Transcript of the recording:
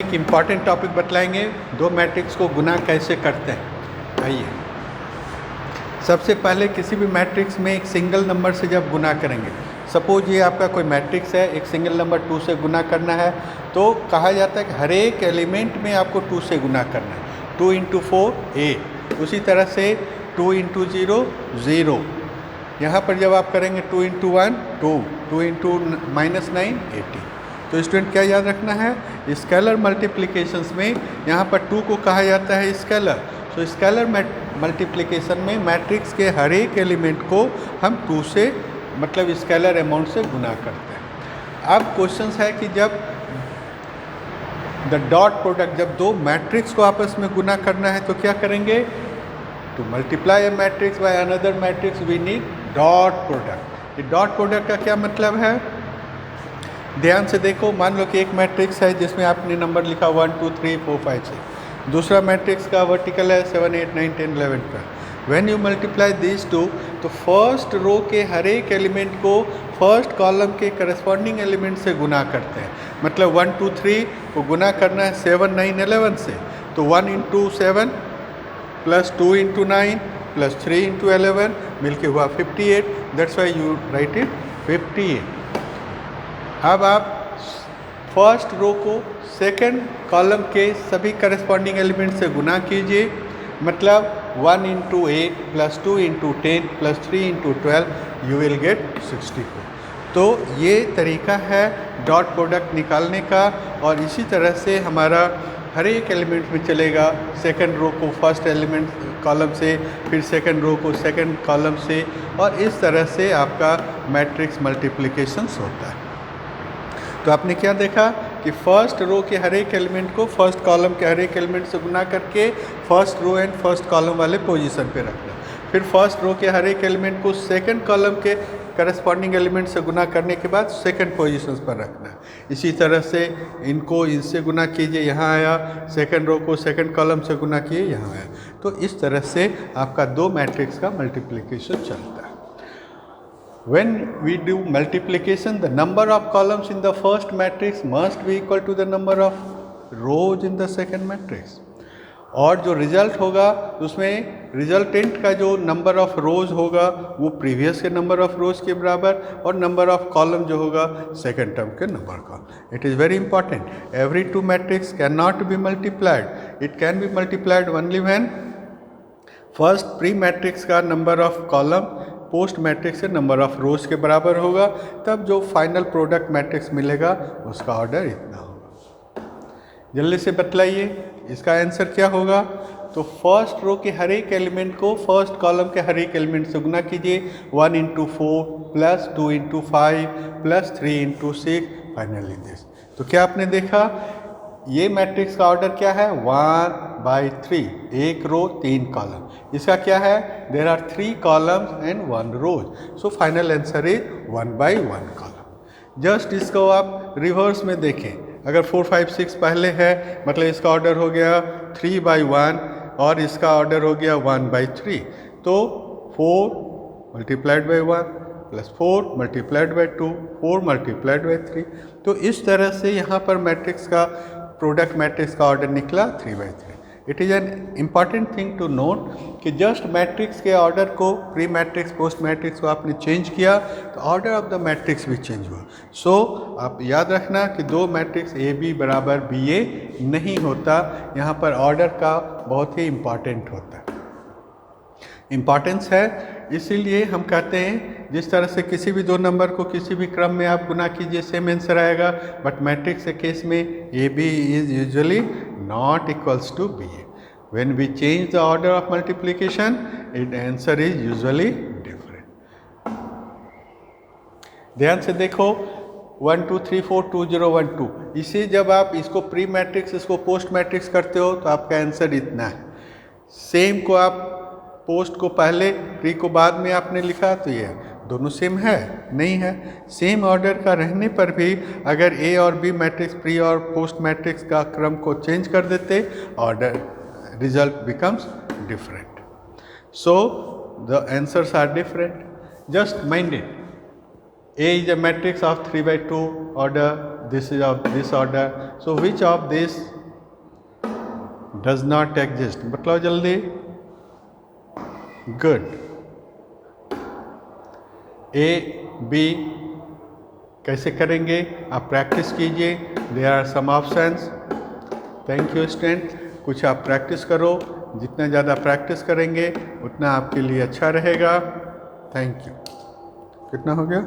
एक important topic बतलाएंगे, दो matrix को गुना कैसे करते हैं। आइए, सबसे पहले किसी भी मैट्रिक्स में एक सिंगल नंबर से जब गुना करेंगे, सपोज ये आपका कोई मैट्रिक्स है, एक सिंगल नंबर 2 से गुना करना है, तो कहा जाता है कि हर एक एलिमेंट में आपको 2 से गुना करना है। 2 × 4 8, उसी तरह से 2 × 0 0। यहाँ पर जब आप करेंगे 2 × 1 2, 2 × -9 80। तो स्टूडेंट क्या याद रखना है, स्केलर मल्टीप्लिकेशंस में यहाँ पर 2 को कहा जाता है स्केलर। तो स्केलर मल्टीप्लिकेशन में मैट्रिक्स के हर एक एलिमेंट को हम 2 से मतलब स्केलर अमाउंट से गुना करते हैं। अब क्वेश्चन है कि जब द डॉट प्रोडक्ट, जब दो मैट्रिक्स को आपस में गुना करना है तो क्या करेंगे, to multiply a matrix by another matrix we need dot product. ये डॉट प्रोडक्ट का क्या मतलब है, ध्यान से देखो। मान लो कि एक मैट्रिक्स है जिसमें आपने नंबर लिखा 1 2 3 4 5 6, दूसरा मैट्रिक्स का वर्टिकल है 7 8 9 10 11 12। When you multiply this two, तो फर्स्ट रो के हर एक एलिमेंट को फर्स्ट कॉलम के करस्पॉन्डिंग एलिमेंट से गुना करते हैं। मतलब 1 2 3 को गुना करना है 7 9 11 से, तो 1 × 7 प्लस 2 × 9 प्लस 3 × 11 मिलके हुआ 58। That's why you right it 58। अब आप फर्स्ट रो को सेकंड कॉलम के सभी करस्पॉन्डिंग एलिमेंट से गुना कीजिए। मतलब 1 × 8 plus 2 × 10 plus 3 × 12 you will get 64। तो ये तरीका है डॉट प्रोडक्ट निकालने का, और इसी तरह से हमारा हर एक एलिमेंट में चलेगा। सेकंड रो को फर्स्ट एलिमेंट कॉलम से, फिर सेकंड रो को सेकंड कॉलम से, और इस तरह से आपका मैट्रिक्स मल्टीप्लिकेशंस होता है। तो आपने क्या देखा कि फर्स्ट रो के हर एक एलिमेंट को फर्स्ट कॉलम के हर एक एलिमेंट से गुना करके first row and first column वाले पोजीशन पे रखना। फिर फर्स्ट रो के हर एक एलिमेंट को सेकंड कॉलम के करस्पॉन्डिंग एलिमेंट से गुना करने के बाद सेकंड पोजीशंस पर रखना। इसी तरह से इनको इनसे गुना कीजिए, यहाँ आया, सेकंड रो को सेकंड कॉलम से गुना किए, यहाँ आया। तो इस तरह से आपका दो मैट्रिक्स का मल्टीप्लिकेशन चलता है। When we do multiplication, the number of columns in the first matrix must be equal to the number of rows in the second matrix. और जो रिजल्ट होगा उसमें रिजल्टेंट का जो नंबर ऑफ रोज होगा वो प्रीवियस के नंबर ऑफ रोज के बराबर, और नंबर ऑफ कॉलम जो होगा सेकेंड टर्म के नंबर का। It is very important. Every two matrix can not be multiplied, it can be multiplied only when first pre matrix का number of column post matrix से number of rows के बराबर होगा, तब जो final product matrix मिलेगा उसका order इतना होगा। जल्दी से बतलाइए इसका आंसर क्या होगा। तो फर्स्ट रो के हर एक एलिमेंट को फर्स्ट कॉलम के हर एक एलिमेंट से गुना कीजिए। 1 × 4 प्लस 2 × 5 प्लस 3 × 6 फाइनली दिस। तो क्या आपने देखा, ये मैट्रिक्स का ऑर्डर क्या है, 1/3, एक रो 3 कॉलम। इसका क्या है, there are 3 columns and 1 rows. So final answer is 1/1 column. Just इसको आप रिवर्स में देखें, अगर 4 5 6 पहले है, मतलब इसका ऑर्डर हो गया 3/1 और इसका ऑर्डर हो गया 1/3। तो 4 × 1 प्लस 4 × 2 4 × 3। तो इस तरह से यहाँ पर मैट्रिक्स का प्रोडक्ट मैट्रिक्स का ऑर्डर निकला 3/3। It is an important thing to note कि जस्ट मैट्रिक्स के ऑर्डर को प्री मैट्रिक्स पोस्ट मैट्रिक्स को आपने चेंज किया तो ऑर्डर ऑफ द मैट्रिक्स भी चेंज हुआ। सो आप याद रखना कि दो मैट्रिक्स ए बी बराबर बी ए नहीं होता, यहाँ पर ऑर्डर का बहुत ही इम्पॉर्टेंट होता है, इम्पॉर्टेंस है। इसीलिए हम कहते हैं जिस तरह से किसी भी दो नंबर को किसी भी क्रम में आप गुना कीजिए सेम आंसर आएगा, बट मैट्रिक्स के केस में A B is usually not equals to B A. When we change the order of multiplication it answer is usually different. ध्यान से देखो 1 2 3 4 2 0 1 2, इसे जब आप इसको प्री मैट्रिक्स इसको पोस्ट मैट्रिक्स करते हो तो आपका आंसर इतना है। सेम को आप पोस्ट को पहले प्री को बाद में आपने लिखा तो ये दोनों सेम है, नहीं है। सेम ऑर्डर का रहने पर भी अगर ए और बी मैट्रिक्स प्री और पोस्ट मैट्रिक्स का क्रम को चेंज कर देते, order result becomes different. So the answers are different, just mind it. A is a matrix of 3/2 order, this is of this order. So which of this does not exist? बताओ जल्दी. Good. A, B कैसे करेंगे आप practice कीजिए. There are some options. Thank you student. कुछ आप practice करो. जितना ज़्यादा प्रैक्टिस करेंगे उतना आपके लिए अच्छा रहेगा. Thank you. कितना हो गया?